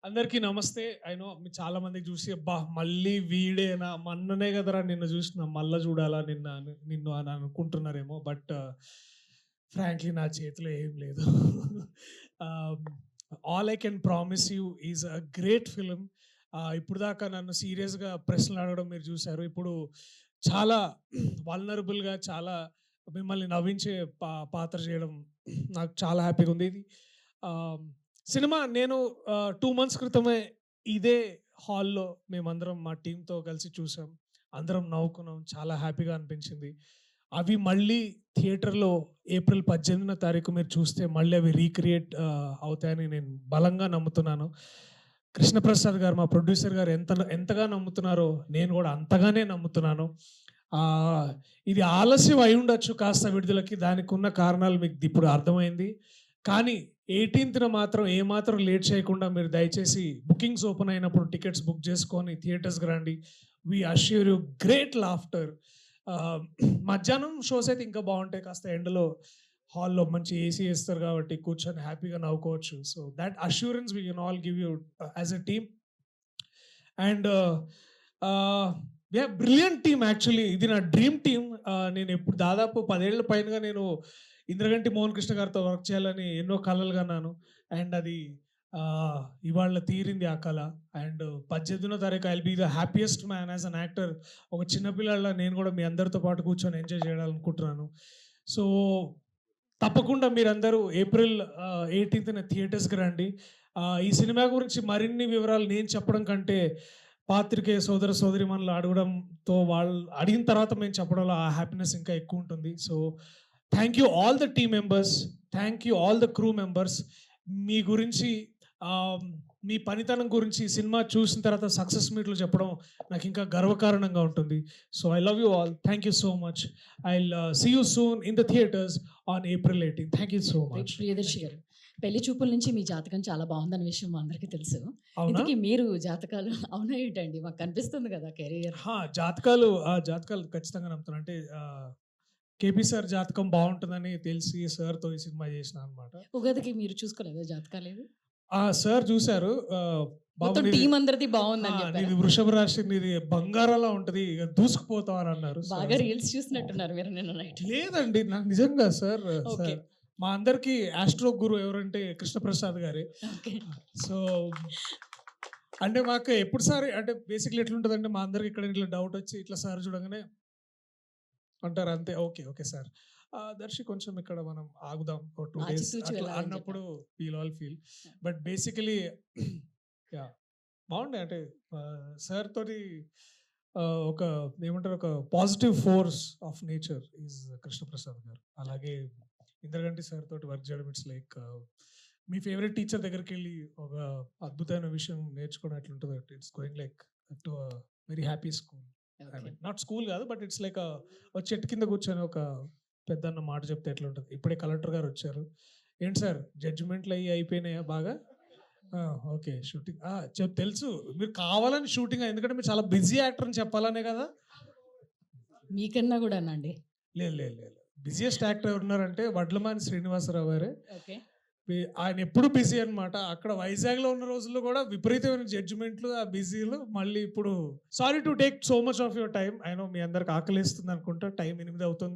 అందరికీ నమస్తే. I know మీరు చాలా మందికి చూసి అబ్బా! మళ్ళీ వీడేనా మొన్ననే కదరా నిన్ను చూసినా మళ్ళా చూడాలా నిన్ను అని అనుకుంటున్నారేమో. బట్ ఫ్రాంక్లీ నా చేతిలో ఏం లేదు. All I can promise you is a great film. ఇప్పుడు దాకా నన్ను సీరియస్‌గా ప్రశ్నలు అడగడం మీరు చూసారు. ఇప్పుడు చాలా వల్నరబుల్‌గా చాలా మిమ్మల్ని నవ్వించే పాత్ర చేయడం నాకు చాలా హ్యాపీగా ఉంది. ఇది ఆహ్, సినిమా నేను 2 మంత్స్ క్రితమే ఇదే హాల్‌లో మేమందరం మా టీమ్‌తో కలిసి చూసాం. అందరం నవ్వుకున్నాం. చాలా హ్యాపీగా అనిపించింది. అవి మళ్ళీ థియేటర్‌లో ఏప్రిల్ 18వ తారీఖు మీరు చూస్తే మళ్ళీ అవి రీక్రియేట్ అవుతాయని నేను బలంగా నమ్ముతున్నాను. కృష్ణప్రసాద్ గారు మా ప్రొడ్యూసర్ గారు ఎంతగా నమ్ముతున్నారో నేను కూడా అంతగానే నమ్ముతున్నాను. ఆహ్, ఇది ఆలస్యం అయ్యుండొచ్చు కాస్త విడుదలకి. దానికున్న కారణాలు మీకు ఇప్పుడు అర్థమైంది. కానీ 18న మాత్రం ఏమాత్రం లేట్ చేయకుండా మీరు దయచేసి బుకింగ్స్ ఓపెన్ అయినప్పుడు టికెట్స్ బుక్ చేసుకొని థియేటర్స్‌కి రండి. వి అష్యూర్ యూ గ్రేట్ లాఫ్టర్. మధ్యాహ్నం షోస్ అయితే ఇంకా బావుంటాయి. కాస్త ఎండలో హాల్‌లో మంచి ఏసీ ఏస్తారు కాబట్టి కూర్చొని హ్యాపీగా నవ్వుకోవచ్చు. So, that assurance we can all give you as a team. And brilliant team actually. ఇది నా డ్రీమ్ టీమ్. నేను ఎప్పుడు దాదాపు 10 ఏళ్ల పైనగా నేను ఇంద్రగంటి మోహన్ కృష్ణ గారితో వర్క్ చేయాలని ఎన్నో కలలు కన్నాను. అండ్ అది ఇవాళ తీరింది ఆ కల. అండ్ 18వ తారీఖు I will be the happiest man as an actor. ఒక చిన్న పిల్లాడిలా నేను కూడా మీ అందరితో పాటు కూర్చొని ఎంజాయ్ చేయాలనుకుంటున్నాను. సో, తప్పకుండా మీరందరూ ఏప్రిల్ 18న థియేటర్స్‌కి రండి. ఈ సినిమా గురించి మరిన్ని వివరాలు నేను చెప్పడం కంటే పాత్రికేయ సోదర సోదరీమణులు అడగడంతో వాళ్ళు అడిగిన తర్వాత మేము చెప్పడంలో ఆ హ్యాపీనెస్ ఇంకా ఎక్కువ ఉంటుంది. So, thank you all the team members. Thank you all the crew members. మీ గురించి మీ పనితనం గురించి సినిమా చూసిన తర్వాత సక్సెస్ మీట్లు చెప్పడం నాకు ఇంకా గర్వకారణంగా ఉంటుంది. So, I love you all. Thank you so much. I'll see you soon in the theatres on April 18. Thank you so much. Priyadarshi garu, పెళ్లి చూపుల నుంచి మీ జాతకం చాలా బాగుందన్న విషయం మా అందరికీ తెలుసు. అవునా? ఇంతకీ మీరు జాతకాలు అవునా ఏంటండి? మాకు కనిపిస్తుంది కదా కెరియర్. జాతకాలు ఖచ్చితంగా నమ్ముతాను. అంటే కేపీ సార్ జాతకం బావుంటుందని తెలిసి సార్‌తో ఈ సినిమా చేసినా అనమాట. ఉగాదికి మీరు చూసుకోలేదా జాతకాలేవి? సార్ చూసారు. బాబు మొత్తం నీది టీమ్ అందరిది బాగుందని చెప్పారా? నీది వృషభ రాశి, నీది బంగారంలా ఉంటది. ఇక దూసుకుపోతావు అని అన్నారు. బాగా రీల్స్ చూసినట్టున్నారు మీరు నిన్న నైట్. లేదండి. నాకు నిజంగా సార్. ఓకే. మా అందరికీ ఆస్ట్రో గురు ఎవరంటే కృష్ణప్రసాద్ గారే. ఓకే. సో, అంటే మాకు ఎప్పుడు సార్ అంటే బేసిక్‌లీ ఎట్లుంటదంటే మా అందరికి ఇక్కడ ఇట్లా డౌట్ వచ్చి ఇట్లా సార్ చూడంగానే అంటారు అంతే. ఓకే. Okay sir. దర్శి కొంచెం ఇక్కడ మనం ఆగుదాం. ఓ 2 డేస్ ఆచితూచి అట్లా వెళ్ళాలని అన్నప్పుడు we'll all feel. But basically yeah! బావుండే అంటే సార్ తోటి ఒక ఏమంటారు ఒక positive force of nature is Krishnaprasad garu. అలాగే ఇంద్రగంటి సార్ తోటి వర్క్ చేయడం ఇట్స్ లైక్ మీ ఫేవరెట్ టీచర్ దగ్గరికెళ్ళి ఒక అద్భుతమైన విషయం నేర్చుకున్నట్లుంటది. It's going like to very happy school. I mean not school కాదు. బట్ ఇట్స్ లైక్ ఒక చెట్టు కింద కూర్చొని ఒక పెద్దన్న మాట చెప్తే ఎట్లుంటది. ఇప్పుడే కలెక్టర్ గారు వచ్చారు. ఏంటి సార్ జడ్జిమెంట్లు అయిపోయినాయా బాగా? ఓకే. షూటింగ్ తెలుసు. మీరు కావాలని షూటింగా? ఎందుకంటే మీరు చాలా బిజీ యాక్టర్ అని చెప్పాలనే కదా! మీకన్నా కూడానండి. లేదు. బిజియెస్ట్ యాక్టర్ ఎవరున్నారంటే వడ్లమాని శ్రీనివాసరావు గారే. ఓకే. ఆయన ఎప్పుడు బిజీ అనమాట. అక్కడ వైజాగ్‌లో ఉన్న రోజుల్లో కూడా విపరీతమైన జడ్జిమెంట్లు, ఆ బిజీలు. మళ్ళీ ఇప్పుడు sorry to take so much of your time. I know మీ అందరికి ఆకలేస్తుంది అనుకుంటా. టైం 8 అవుతుంది.